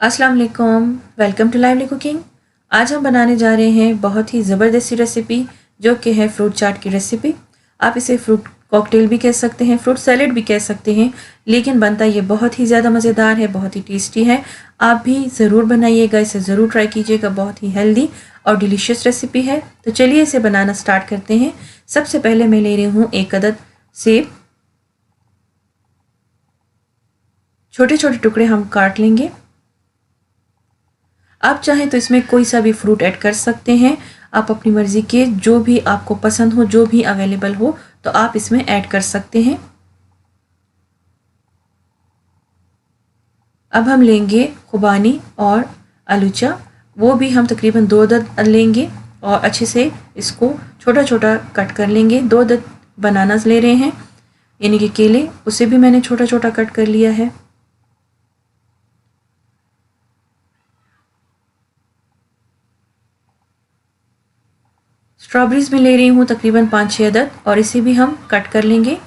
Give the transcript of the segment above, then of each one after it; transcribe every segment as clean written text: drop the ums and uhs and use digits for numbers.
अस्सलाम वालेकुम, welcome to lively cooking. आज हम बनाने जा रहे हैं बहुत ही ज़बरदस्त रेसिपी जो कि है फ्रूट चाट की रेसिपी। आप इसे फ्रूट कॉकटेल भी कह सकते हैं, फ्रूट सैलेड भी कह सकते हैं, लेकिन बनता ये बहुत ही ज़्यादा मज़ेदार है, बहुत ही टेस्टी है। आप भी ज़रूर बनाइएगा, इसे ज़रूर ट्राई कीजिएगा। बहुत ही हेल्दी और डिलीशियस रेसिपी है। तो चलिए इसे बनाना स्टार्ट करते हैं। सबसे पहले मैं ले रही हूँ 1 अदद सेब। छोटे छोटे टुकड़े हम काट लेंगे। आप चाहें तो इसमें कोई सा भी फ्रूट ऐड कर सकते हैं। आप अपनी मर्ज़ी के जो भी आपको पसंद हो, जो भी अवेलेबल हो, तो आप इसमें ऐड कर सकते हैं। अब हम लेंगे खुबानी और आलूचा, वो भी हम तकरीबन 2 अदद लेंगे और अच्छे से इसको छोटा छोटा कट कर लेंगे। 2 अदद बनानास ले रहे हैं, यानी कि केले, उसे भी मैंने छोटा छोटा कट कर लिया है। स्ट्रॉबेरीज में ले रही हूँ तकरीबन 5-6 अदद और इसे भी हम कट कर लेंगे।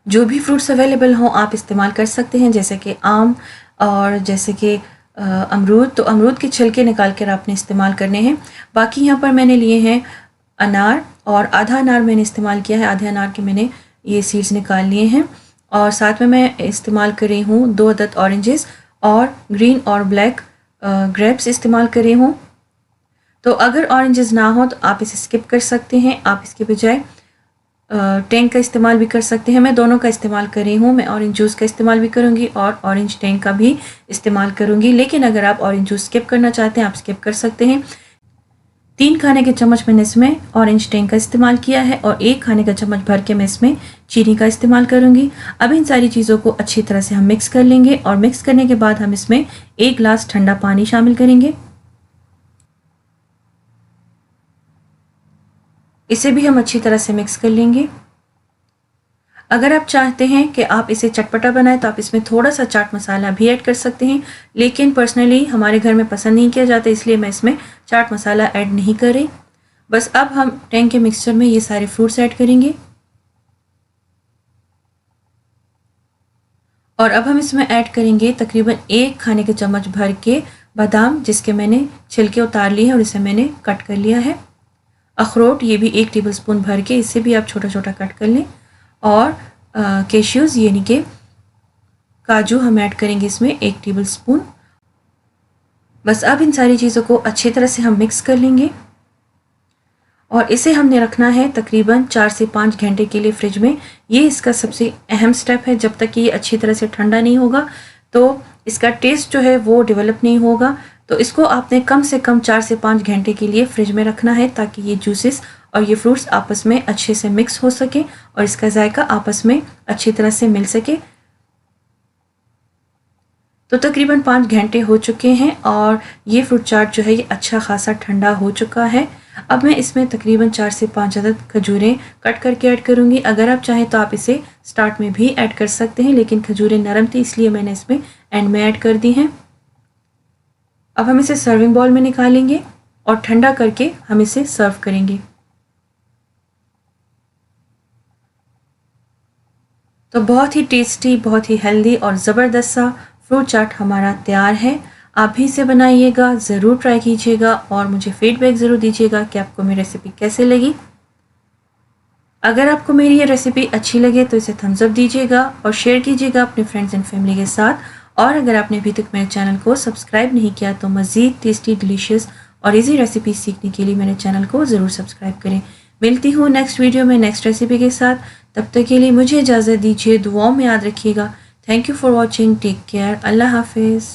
जो भी फ्रूट्स अवेलेबल हों आप इस्तेमाल कर सकते हैं, जैसे कि आम और जैसे कि अमरूद। तो अमरूद के छिलके निकाल कर आपने इस्तेमाल करने हैं। बाकी यहाँ पर मैंने लिए हैं अनार और आधा अनार मैंने इस्तेमाल किया है। आधे अनार के मैंने ये सीड्स निकाल लिए हैं। और साथ में मैं इस्तेमाल कर रही हूँ 2 अदद ऑरेंजेस और ग्रीन और ब्लैक ग्रेप्स इस्तेमाल कर रही हूँ। तो अगर ऑरेंजेस ना हो तो आप इसे स्किप कर सकते हैं। आप इसके बजाय टैंग का इस्तेमाल भी कर सकते हैं। मैं दोनों का इस्तेमाल कर रही हूँ। मैं ऑरेंज जूस का इस्तेमाल भी करूँगी और ऑरेंज टैंग का भी इस्तेमाल करूँगी। लेकिन अगर आप ऑरेंज जूस स्किप करना चाहते हैं आप स्किप कर सकते हैं। 3 खाने के चम्मच मैंने इसमें ऑरेंज टैंग का इस्तेमाल किया है और 1 खाने का चम्मच भर के मैं इसमें चीनी का इस्तेमाल करूँगी। अब इन सारी चीज़ों को अच्छी तरह से हम मिक्स कर लेंगे और मिक्स करने के बाद हम इसमें 1 गिलास ठंडा पानी शामिल करेंगे। इसे भी हम अच्छी तरह से मिक्स कर लेंगे। अगर आप चाहते हैं कि आप इसे चटपटा बनाएं तो आप इसमें थोड़ा सा चाट मसाला भी ऐड कर सकते हैं, लेकिन पर्सनली हमारे घर में पसंद नहीं किया जाता, इसलिए मैं इसमें चाट मसाला ऐड नहीं कर रही। बस अब हम टैंग के मिक्सचर में ये सारे फ्रूट्स ऐड करेंगे और अब हम इसमें ऐड करेंगे तकरीबन 1 खाने के चम्मच भर के बादाम, जिसके मैंने छिलके उतार लिए हैं और इसे मैंने कट कर लिया है। अखरोट, ये भी 1 टेबलस्पून भर के, इसे भी आप छोटा छोटा कट कर लें। और कैश्यूज़ यानी कि काजू हम ऐड करेंगे इसमें 1 टेबलस्पून। बस अब इन सारी चीज़ों को अच्छी तरह से हम मिक्स कर लेंगे और इसे हमने रखना है तकरीबन 4 से 5 घंटे के लिए फ्रिज में। ये इसका सबसे अहम स्टेप है। जब तक कि ये अच्छी तरह से ठंडा नहीं होगा तो इसका टेस्ट जो है वो डेवलप नहीं होगा। तो इसको आपने कम से कम 4 से 5 घंटे के लिए फ्रिज में रखना है, ताकि ये जूसेस और ये फ्रूट्स आपस में अच्छे से मिक्स हो सके और इसका जायका आपस में अच्छी तरह से मिल सके। तो तकरीबन 5 घंटे हो चुके हैं और ये फ्रूट चाट जो है ये अच्छा खासा ठंडा हो चुका है। अब मैं इसमें तकरीबन 4 से 5 अदद खजूरें कट करके ऐड करूँगी। अगर आप चाहें तो आप इसे स्टार्ट में भी ऐड कर सकते हैं, लेकिन खजूरें नरम थी इसलिए मैंने इसमें एंड में ऐड कर दी हैं। अब हम इसे सर्विंग बाउल में निकालेंगे और ठंडा करके हम इसे सर्व करेंगे। तो बहुत ही टेस्टी, बहुत ही हेल्दी और ज़बरदस्त सा फ्रूट चाट हमारा तैयार है। आप भी इसे बनाइएगा, ज़रूर ट्राई कीजिएगा और मुझे फीडबैक ज़रूर दीजिएगा कि आपको मेरी रेसिपी कैसे लगी। अगर आपको मेरी ये रेसिपी अच्छी लगे तो इसे थम्स अप दीजिएगा और शेयर कीजिएगा अपने फ्रेंड्स एंड फैमिली के साथ। और अगर आपने अभी तक मेरे चैनल को सब्सक्राइब नहीं किया तो मज़ीद टेस्टी, डिलीशियस और इजी रेसिपी सीखने के लिए मेरे चैनल को ज़रूर सब्सक्राइब करें। मिलती हूँ नेक्स्ट वीडियो में नेक्स्ट रेसिपी के साथ। तब तक के लिए मुझे इजाज़त दीजिए। दुआओं में याद रखिएगा। Thank you for watching. Take care. अल्लाह हाफिज़।